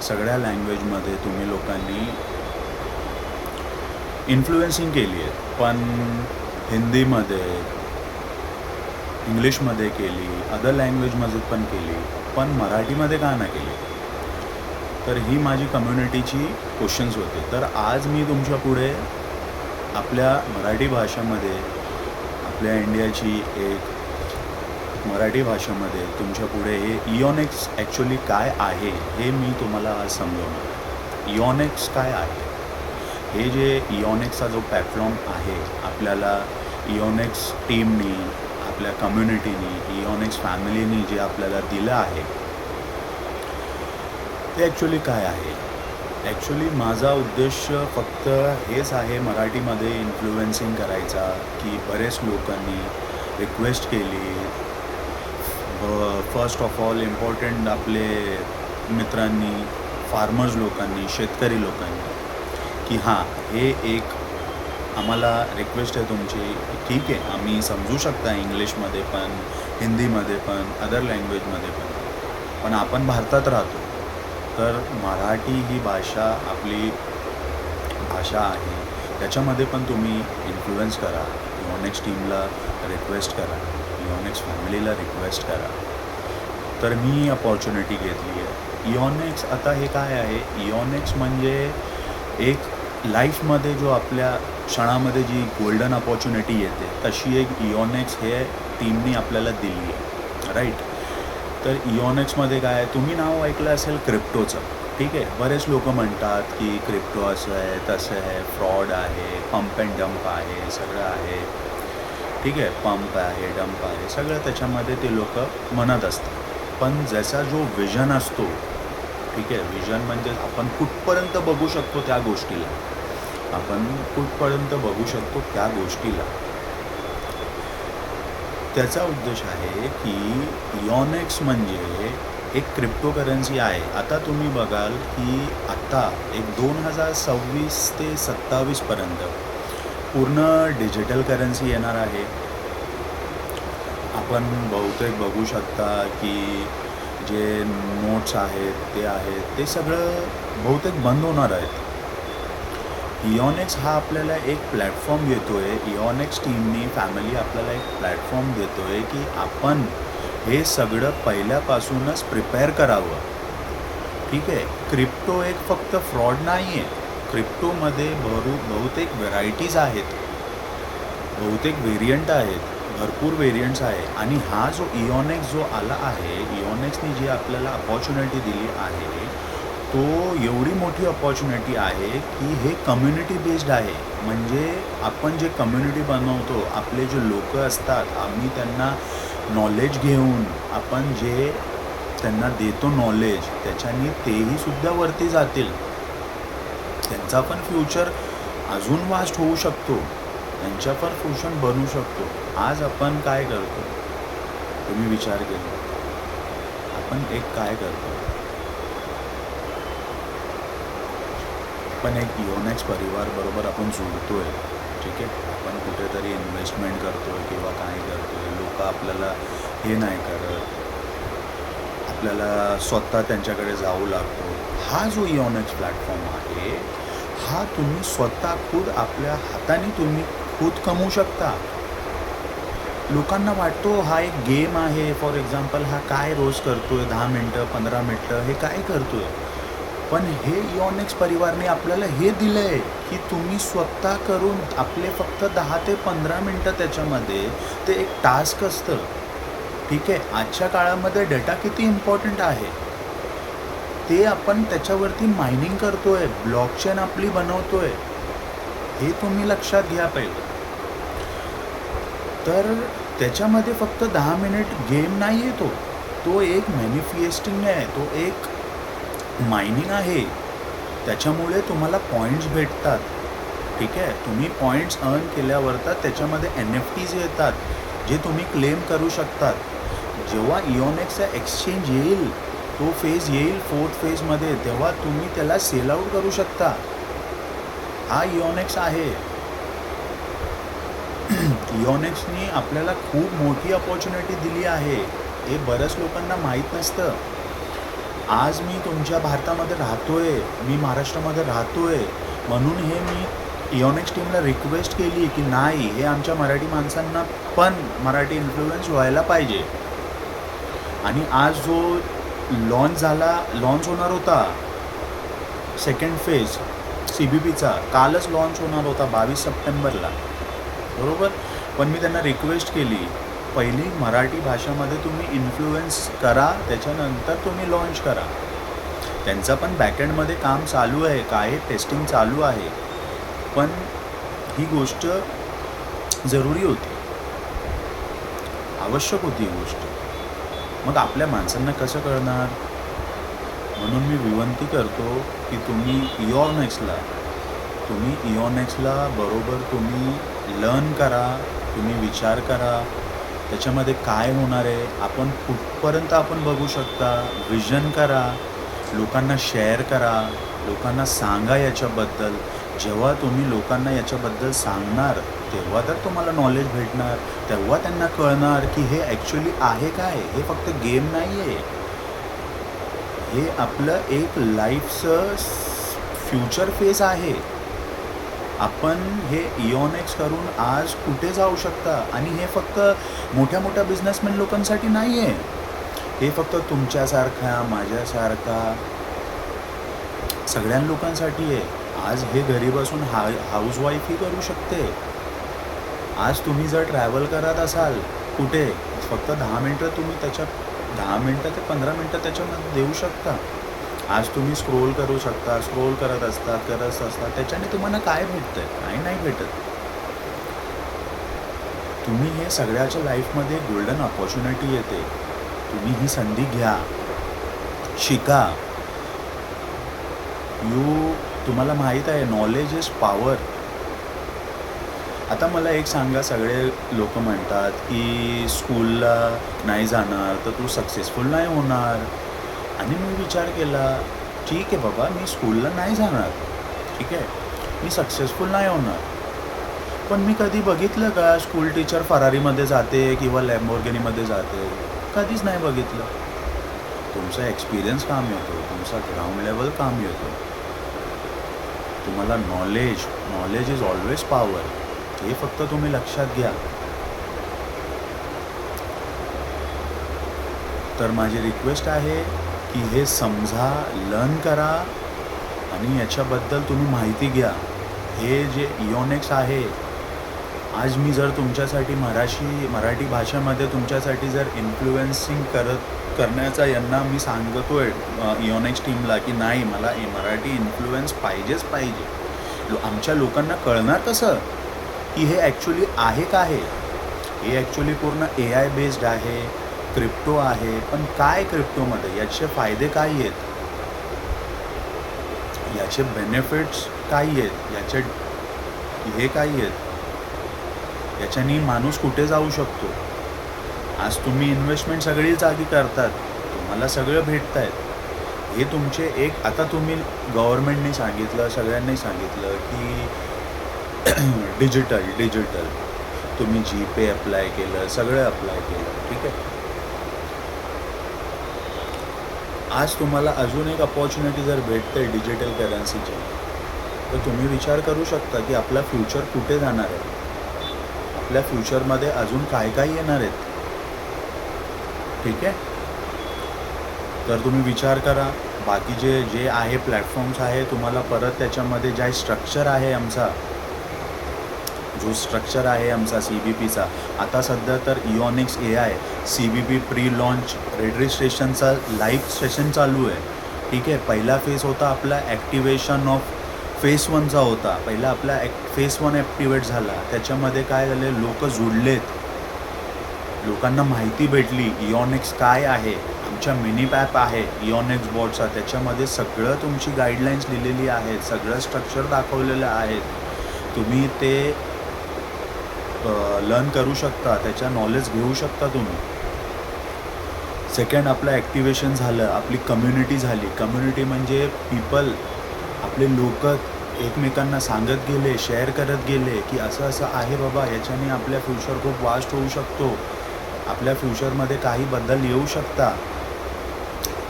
सगळ्या लँग्वेजमध्ये तुम्ही लोकांनी इन्फ्लुएन्सिंग केली आहे. पण हिंदीमध्ये, इंग्लिशमध्ये केली, अदर लँग्वेजमध्ये पण केली, पण मराठीमध्ये का नाही केली? तर ही माझी कम्युनिटीची क्वेश्चन्स होते. तर आज मी तुमच्या पुढे आपल्या मराठी भाषेमध्ये, आपल्या इंडियाची एक मराठी भाषेमध्ये तुमच्या पुढे हे इओनिक्स ॲक्च्युली काय आहे हे मी तुम्हाला आज समजवणार. इओनिक्स काय आहे? हे जे इओनिक्सचा जो प्लॅटफॉर्म आहे, आपल्याला इओनिक्स टीमनी, आपल्या कम्युनिटीनी, इओनिक्स फॅमिलीनी जे आपल्याला दिलं आहे, ते ॲक्च्युली काय आहे? ॲक्च्युली माझा उद्देश फक्त हेच आहे, मराठीमध्ये इन्फ्लुएन्सिंग करायचा, की बरेच लोकांनी रिक्वेस्ट केली. फर्स्ट ऑफ ऑल इम्पॉर्टंट आपले मित्रांनी, फार्मर्स लोकांनी, शेतकरी लोकांनी, की हां, हे एक आम्हाला रिक्वेस्ट आहे तुमची. ठीक आहे, आम्ही समजू शकता इंग्लिशमध्ये पण, हिंदीमध्ये पण, अदर लँग्वेजमध्ये पण आपण भारतात राहतो. तर मराठी ही भाषा आपली भाषा आहे, त्याच्यामध्ये पण तुम्ही इन्फ्लुएन्स करा. इओनिक्स टीमला रिक्वेस्ट करा, इओनिक्स फॅमिलीला रिक्वेस्ट करा. तर मी ही अपॉर्च्युनिटी घेतली आहे. इओनिक्स आता हे काय आहे? इओनिक्स म्हणजे एक लाईफमध्ये जो आपल्या क्षणामध्ये जी गोल्डन अपॉर्च्युनिटी येते, तशी एक इओनिक्स हे टीमनी आपल्याला दिली आहे, राईट? तर इओनिक्समध्ये काय आहे, तुम्ही नाव ऐकलं असेल क्रिप्टोचं. ठीक आहे, बरेच लोक म्हणतात की क्रिप्टो असं आहे, तसं आहे, फ्रॉड आहे, पंप अँड डंप आहे, सगळं आहे. ठीक आहे, पंप आहे, डंप आहे, सगळं त्याच्यामध्ये ते लोक म्हणत असतात. पण ज्याचा जो विजन असतो, ठीक आहे, विजन म्हणजे आपण कुठपर्यंत बघू शकतो त्या गोष्टीला, आपण कुठपर्यंत बघू शकतो त्या गोष्टीला, त्याचा उद्देश आहे की इओनिक्स म्हणजे एक क्रिप्टोकरन्सी आहे. आता तुम्ही बघाल की आत्ता एक 2026 ते 27पर्यंत पूर्ण डिजिटल करन्सी येणार आहे. आपण बहुतेक बघू शकता की जे नोट्स आहेत, ते सगळं बहुतेक बंद होणार आहेत. इओनिक्स हा आपल्याला एक प्लॅटफॉर्म देतो आहे, इओनिक्स टीमनी, फॅमिली आपल्याला एक प्लॅटफॉर्म देतो आहे की आपण हे सगळं पहिल्यापासूनच प्रिपेअर करावं. ठीक आहे, क्रिप्टो एक फक्त फ्रॉड नाही आहे. क्रिप्टोमध्ये बहुतेक व्हेरायटीज आहेत, बहुतेक व्हेरियंट आहेत, भरपूर व्हेरियंट्स आहे. आणि हा जो इओनिक्स जो आला आहे, इओनिक्सनी जी आपल्याला अपॉर्च्युनिटी दिली आहे, तो एवढी मोठी अपॉर्च्युनिटी आहे की हे कम्युनिटी बेस्ड आहे. म्हणजे आपण जे कम्युनिटी बनवतो, आपले जे लोक असतात, आम्ही त्यांना नॉलेज घेऊन, आपण जे त्यांना देतो नॉलेज, त्याच्यानी तेही सुद्धा वरती जातील. त्यांचा पण फ्युचर अजून वास्ट होऊ शकतो, त्यांच्या पण फ्युचर बनू शकतो. आज आपण काय करतो? तुम्ही विचार केला, आपण एक काय करतो? आपण एक इओनिक्स परिवारबरोबर आपण जुळतो आहे. ठीक आहे, आपण कुठेतरी इन्व्हेस्टमेंट करतो आहे किंवा काय करतो आहे, लोक आपल्याला हे नाही करत, आपल्याला स्वतः त्यांच्याकडे जाऊ लागतो. हा जो इओनिक्स प्लॅटफॉर्म आहे, हा तुम्ही स्वतः खुद आपल्या हाताने तुम्ही खुद कमवू शकता. लोकांना वाटतो हा एक गेम आहे. फॉर एक्झाम्पल, हा काय रोज करतोय, 10 मिनटं 15 मिनटं हे काय करतोय? पण हे इओनिक्स परिवारने आपल्याला हे दिलं आहे की तुम्ही स्वतः करून, आपले फक्त 10 ते 15 मिनटं त्याच्यामध्ये ते एक टास्क असतं. ठीक आहे, आजच्या काळामध्ये डेटा किती इम्पॉर्टंट आहे, ते आपण त्याच्यावरती मायनिंग करतोय, ब्लॉकचेन आपली बनवतोय, हे तुम्ही लक्षात घ्या पाहिजे. तर त्याच्यामध्ये फक्त 10 मिनिट गेम नाही आहे, तो एक मॅनिफेस्टिंग आहे, तो एक मायनिंग आहे. त्याच्यामुळे तुम्हाला पॉईंट्स भेटतात. ठीक आहे, तुम्ही पॉईंट्स अर्न केल्यावर तर त्याच्यामध्ये NFTs येतात, जे तुम्ही क्लेम करू शकतात. जेव्हा इओनिक्सचा एक्सचेंज येईल, तो फेज येईल 4th फेजमध्ये, तेव्हा तुम्ही त्याला सेल आउट करू शकता. हा इओनिक्स आहे. इओनिक्सनी आपल्याला खूप मोठी अपॉर्च्युनिटी दिली आहे, हे बऱ्याच लोकांना माहीत नसतं. आज मी तुमच्या भारतामध्ये राहतोय, मी महाराष्ट्रामध्ये राहतोय, म्हणून हे मी इओनिक्स टीमला रिक्वेस्ट केली की नाही, हे आमच्या मराठी माणसांना पण मराठी इन्फ्लुएन्स व्हायला पाहिजे. आणि आज जो लॉन्च होणार होता सेकंड फेज CBPचा, कालच लॉन्च होणार होता 22 सप्टेंबरला, बरोबर. पण मी त्यांना रिक्वेस्ट केली, पहिली मराठी भाषेमध्ये तुम्ही इन्फ्लुएन्स करा, त्याच्यानंतर तुम्ही लॉन्च करा. त्यांचं पण बॅकएंडमध्ये काम चालू आहे, काय टेस्टिंग चालू आहे, पण ही गोष्ट जरुरी होती, आवश्यक होती ही गोष्ट. मग आपल्या माणसांना कसं कळणार? म्हणून मी विनंती करतो की तुम्ही इओनेक्सला बरोबर तुम्ही लर्न करा, तुम्ही विचार करा त्याच्यामध्ये काय होणार आहे, आपण कुठपर्यंत आपण बघू शकता, विजन करा, लोकांना शेअर करा, लोकांना सांगा याच्याबद्दल. जेव्हा तुम्ही लोकांना याच्याबद्दल सांगणार तेव्हा तर तुम्हाला नॉलेज भेटणार, तेव्हा त्यांना कळणार की हे ॲक्च्युली आहे काय, हे फक्त गेम नाही आहे, हे आपलं एक लाईफचं फ्युचर फेज आहे. आपण हे इओनेक्स करून आज कुठे जाऊ शकता. आणि हे फक्त मोठ्या मोठ्या बिझनेसमॅन लोकांसाठी नाही आहे, हे फक्त तुमच्यासारखा, माझ्यासारखा सगळ्या लोकांसाठी आहे. आज हे घरी बसून हाऊसवाईफही करू शकते. आज तुम्ही जर ट्रॅव्हल करत असाल कुठे, फक्त 10 मिनटं तुम्ही त्याच्यात 10 मिनटं ते 15 मिनटं त्याच्यामध्ये देऊ शकता. आज तुम्ही स्क्रोल करत असतात, त्याच्याने तुम्हाला काय भेटतं आहे? काही नाही भेटत. तुम्ही हे सगळ्याच्या लाईफमध्ये गोल्डन अपॉर्च्युनिटी येते, तुम्ही ही संधी घ्या, शिका. तुम्हाला माहीत आहे, नॉलेज इज पॉवर. आता मला एक सांगा, सगळे लोक म्हणतात की स्कूलला नाही जाणार तर तू सक्सेसफुल नाही होणार. आणि मी विचार केला, ठीक आहे बाबा, मी स्कूलला नाही जाणार, ठीक आहे, मी सक्सेसफुल नाही होणार, पण मी कधी बघितलं का स्कूल टीचर फरारीमध्ये जाते किंवा लॅम्बोर्गिनीमध्ये जाते? कधीच नाही बघितलं. तुमचा एक्सपिरियन्स काम येतो, तुमचा ग्राउंड लेवल काम येतो. तुम्हाला नॉलेज इज ऑलवेज पॉवर, हे फक्त तुम्ही लक्षात घ्या. तर माझी रिक्वेस्ट आहे की हे समजा, लर्न करा आणि याच्याबद्दल तुम्ही माहिती घ्या. हे जे इओनेक्स आहे, आज मी जर तुमच्यासाठी मराठी भाषेमध्ये तुमच्यासाठी जर इन्फ्लुएन्सिंग करण्याचा यांना मी सांगतोय इओनेक्स टीमला की नाही, मला मराठी इन्फ्लुएन्स पाहिजे. आमच्या लोकांना कळणार कसं की हे ॲक्च्युली आहे काय? हे ॲक्च्युली पूर्ण AI बेस्ड आहे, क्रिप्टो आहे. पण काय क्रिप्टोमध्ये याचे फायदे काय आहेत, याचे बेनिफिट्स काय आहेत, याचे हे काय आहेत, याच्यानी माणूस कुठे जाऊ शकतो. आज तुम्ही इन्व्हेस्टमेंट सगळी जागी करतात, तुम्हाला सगळं भेटत आहेत. हे तुमचे एक, आता तुम्ही गव्हर्नमेंटने सांगितलं, सगळ्यांनी सांगितलं की डिजिटल तुम्ही GPay अप्लाय केलं, सगळं अप्लाय केलं, ठीक आहे. आज तुम्हाला अजून एक अपॉर्च्युनिटी जर भेटते डिजिटल करन्सीची, तर तुम्ही विचार करू शकता की आपला फ्युचर कुठे जाणार आहे, आपल्या फ्युचरमध्ये अजून काय काय येणार आहेत, ठीक आहे. तर तुम्ही विचार करा. बाकीचे जे आहे प्लॅटफॉर्म्स आहे, तुम्हाला परत त्याच्यामध्ये जे स्ट्रक्चर आहे आमचा CBPचा, आता सध्या तर इओनिक्स AI CBP प्री लॉन्च रजिस्ट्रेशनचा लाईव्ह सेशन चालू आहे, ठीक आहे. पहिला फेज होता आपला ॲक्टिवेशन ऑफ फेज 1चा होता. पहिला आपला फेज 1 ॲक्टिवेट झाला. त्याच्यामध्ये काय झाले, लोक जुळलेत, लोकांना माहिती भेटली इओनिक्स काय आहे. आमच्या मिनी ॲप आहे इओनिक्स बॉटचा, त्याच्यामध्ये सगळं तुमची गाईडलाईन्स लिहिलेली आहेत, सगळं स्ट्रक्चर दाखवलेलं आहेत. तुम्ही ते लर्न करू शकता, त्याच्या नॉलेज घेऊ शकता तुम्ही. सेकंड, आपलं ॲक्टिवेशन झालं, आपली कम्युनिटी झाली. कम्युनिटी म्हणजे पीपल, आपले लोक एकमेकांना सांगत गेले, शेअर करत गेले की असं असं आहे बाबा, याच्याने आपल्या फ्युचर खूप वास्ट होऊ शकतो, आपल्या फ्युचरमध्ये काही बदल येऊ शकता.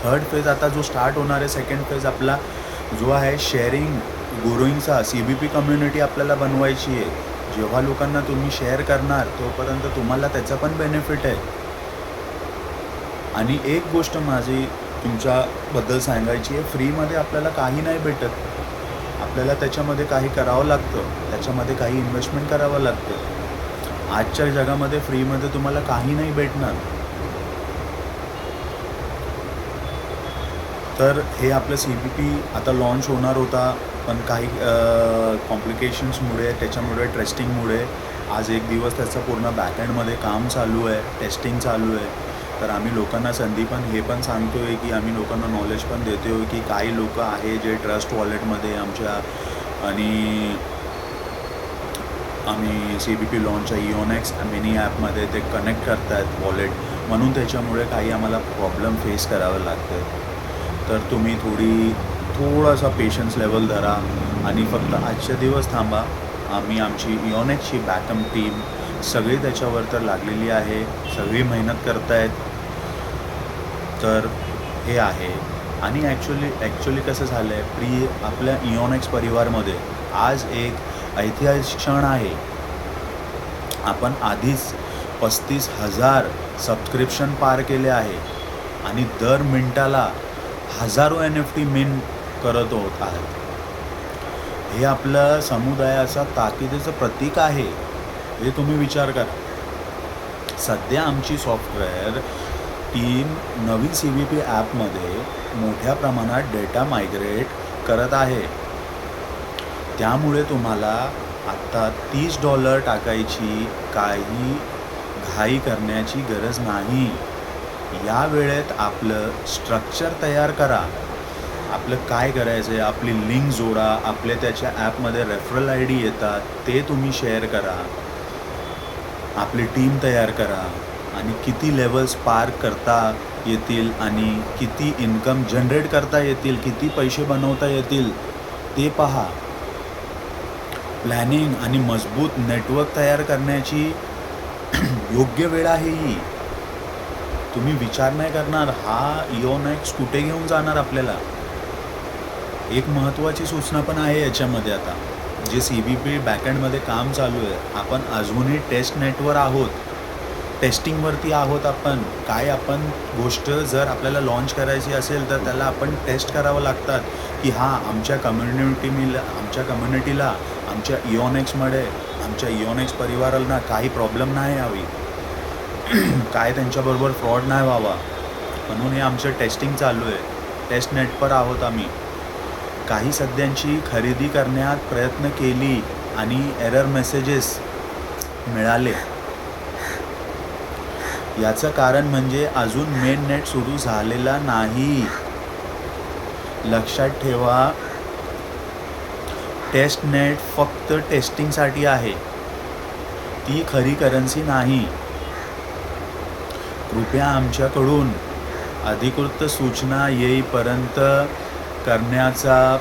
थर्ड फेज आता जो स्टार्ट होणार आहे, सेकंड फेज आपला जो आहे शेअरिंग ग्रोईंगचा CBP कम्युनिटी आपल्याला बनवायची आहे. जेव्हा लोकांना तुम्ही शेअर करणार तोपर्यंत तुम्हाला त्याचा पण बेनिफिट आहे. आणि एक गोष्ट माझी तुमच्याबद्दल सांगायची आहे, फ्रीमध्ये आपल्याला काही नाही भेटत. आपल्याला त्याच्यामध्ये काही करावं लागतं, त्याच्यामध्ये काही इन्व्हेस्टमेंट करावं लागतं. आजच्या जगामध्ये फ्रीमध्ये तुम्हाला काही नाही भेटणार. तर हे आपलं CBP आता लॉन्च होणार होता, पण काही कॉम्प्लिकेशन्समुळे, त्याच्यामुळे टेस्टिंगमुळे आज एक दिवस त्याचं पूर्ण बॅकएंडमध्ये काम चालू आहे, टेस्टिंग चालू आहे. तर आम्ही लोकांना संधी पण हे पण सांगतो आहे की आम्ही लोकांना नॉलेज पण देतो आहे की काही लोक आहे जे ट्रस्ट वॉलेटमध्ये आमच्या आणि आम्ही CBP लॉन्चच्या इओनेक्स मिनी ॲपमध्ये ते कनेक्ट करत आहेत वॉलेट, म्हणून त्याच्यामुळे काही आम्हाला प्रॉब्लेम फेस करावं लागतं. तर तुम्ही थोडासा पेशन्स लेवल धरा आणि फक्त आजचे दिवस थांबा. आम्ही आमची इओनेक्सची बॅकअप टीम सगळी त्याच्यावर तर लागलेली आहे, सगळी मेहनत करत आहेत. तर हे आहे. आणि ॲक्च्युली कसं झालं आहे, आपल्या इओनेक्स परिवारमध्ये आज एक ऐतिहासिक क्षण आहे. आपण आधीच 35,000 सबस्क्रिप्शन पार केले आहे आणि दर मिनिटाला हजारो NFT मिंट करत होत आहेत. हे आपलं समुदायाचा ताकदीचं प्रतीक आहे. हे तुम्ही विचार करा. सध्या आमची सॉफ्टवेअर टीम नवीन CBP ॲपमध्ये मोठ्या प्रमाणात डेटा मायग्रेट करत आहे. त्यामुळे तुम्हाला आत्ता $30 टाकायची काही घाई करण्याची गरज नाही. या वेळेत आपलं स्ट्रक्चर तयार करा. आपलं काय करायचं आहे, आपली लिंक जोडा, आपले त्याच्या ॲपमध्ये रेफरल ID येतात ते तुम्ही शेअर करा, आपली टीम तयार करा आणि किती लेवल्स पार करता येतील आणि किती इन्कम जनरेट करता येतील, किती पैसे बनवता येतील ते पहा. प्लॅनिंग आणि मजबूत नेटवर्क तयार करण्याची योग्य वेळ आहे ही. तुम्ही विचार नाही करणार हा इओनेक्स कुठे घेऊन जाणार आपल्याला. एक महत्त्वाची सूचना पण आहे याच्यामध्ये. आता जे CBP बॅकएंडमध्ये काम चालू आहे, आपण अजूनही टेस्ट नेटवर आहोत, टेस्टिंगवरती आहोत. आपण गोष्ट जर आपल्याला लॉन्च करायची असेल तर त्याला आपण टेस्ट करावं लागतात की हां आमच्या कम्युनिटीला आमच्या इओनेक्समध्ये आमच्या इओनेक्स परिवाराला काही प्रॉब्लेम नाही यावी, काय त्यांच्याबरोबर फ्रॉड नाही व्हावा, म्हणून हे आमचं टेस्टिंग चालू आहे. टेस्ट नेटवर आहोत आम्ही. काही सध्यांची खरेदी करण्यात प्रयत्न केली आणि एरर मेसेजेस मिळाले. याचं कारण म्हणजे अजून मेन नेट सुरू झालेला नाही. लक्षात ठेवा, टेस्ट नेट फक्त टेस्टिंगसाठी आहे, ती खरी करन्सी नाही. कृपया आमच्याकडून अधिकृत सूचना येईपर्यंत करण्याचा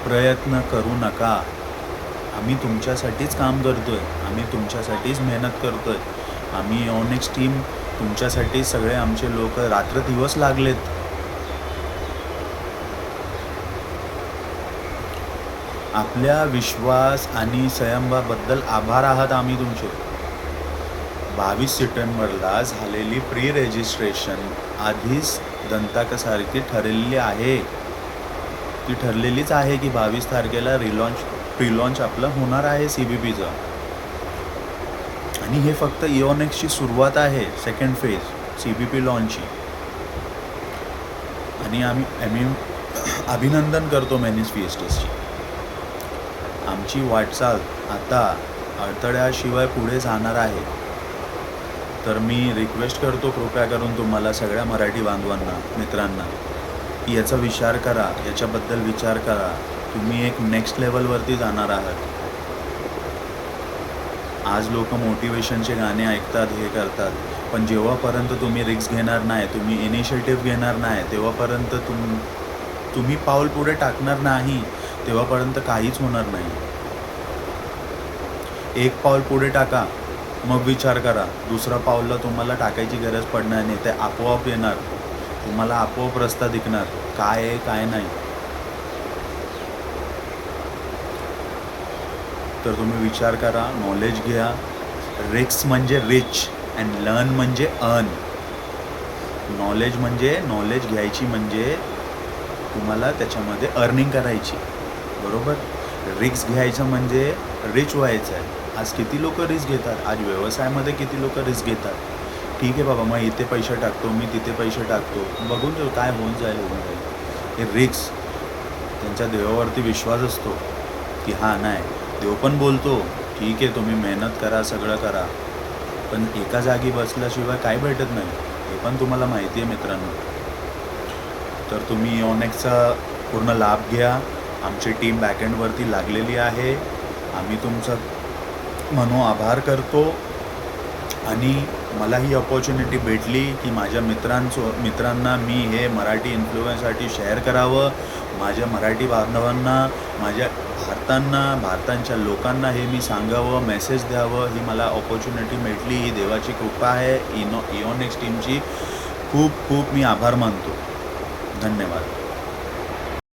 प्रयत्न करू नका. आम्ही तुमच्यासाठीच काम करतो आहे, आम्ही तुमच्यासाठीच मेहनत करतो आहे. आम्ही इओनेक्स टीम तुमच्यासाठी सगळे आमचे लोक रात्रदिवस लागलेत. आपल्या विश्वास आणि संयमाबद्दल आभार आहात आम्ही तुमचे. 22 सप्टेंबरला झालेली प्री रजिस्ट्रेशन आधीच दंताकसारखी ठरलेली आहे. ती ठरलेलीच आहे की 22 तारखेला प्री लॉन्च आपलं होणार आहे CBPचं. आणि हे फक्त इओनेक्सची सुरुवात आहे, सेकंड फेज CBP लॉन्चची. आणि आम्ही अभिनंदन करतो मेनिस फिएस्टेसची. आमची वाटचाल आता अडथळ्याशिवाय पुढे जाणार आहे. तर मी रिक्वेस्ट करतो कृपया करून तुम्हाला सगळ्या मराठी बांधवांना, मित्रांना, की याचा विचार करा, याच्याबद्दल विचार करा. तुम्ही एक नेक्स्ट लेवलवरती जाणार आहात. आज लोक मोटिवेशनचे गाणे ऐकतात, हे करतात, पण जेव्हापर्यंत तुम्ही रिस्क घेणार नाही, तुम्ही इनिशिएटिव्ह घेणार नाही, तेव्हापर्यंत तुम्ही पाऊल पुढे टाकणार नाही, तेव्हापर्यंत काहीच होणार नाही. एक पाऊल पुढे टाका, मग विचार करा. दुसरा पाऊलला तुम्हाला टाकायची गरज पडणार नाही, ते आपोआप येणार. तुम्हाला आपोआप रस्ता दिसणार काय आहे काय नाही. तर तुम्ही विचार करा, नॉलेज घ्या. रिक्स म्हणजे रिच अँड लर्न म्हणजे अर्न. नॉलेज म्हणजे नॉलेज घ्यायची म्हणजे तुम्हाला त्याच्यामध्ये अर्निंग करायची, बरोबर. रिक्स घ्यायचं म्हणजे रिच व्हायचं आहे. आज किती लोक रिस्क घेतात, आज व्यवसायामध्ये किती लोक रिस्क घेतात. ठीक आहे बाबा, मग इथे पैसे टाकतो, मी तिथे पैसे टाकतो, बघून जाऊ काय होऊन जाईल. हे रिक्स. त्यांच्या देवावरती विश्वास असतो की हां नाही, देव पण बोलतो ठीक आहे तुम्ही मेहनत करा, सगळं करा, पण एका जागी बसल्याशिवाय काय भेटत नाही, हे पण तुम्हाला माहिती आहे मित्रांनो. तर तुम्ही इओनेक्सचा पूर्ण लाभ घ्या. आमची टीम बॅकएंडवरती लागलेली आहे. आम्ही तुमचा आभार करतो. आणि मला ही अपॉर्च्युनिटी भेटली की माझ्या मित्रांना मी हे मराठी इन्फ्लुएन्ससाठी शेअर करावं. माझ्या मराठी बांधवांना, माझ्या भारताच्या लोकांना हे मी सांगावं, मेसेज द्यावं. ही मला अपॉर्च्युनिटी भेटली, ही देवाची कृपा आहे. इओनेक्स टीमची खूप खूप मी आभार मानतो. धन्यवाद.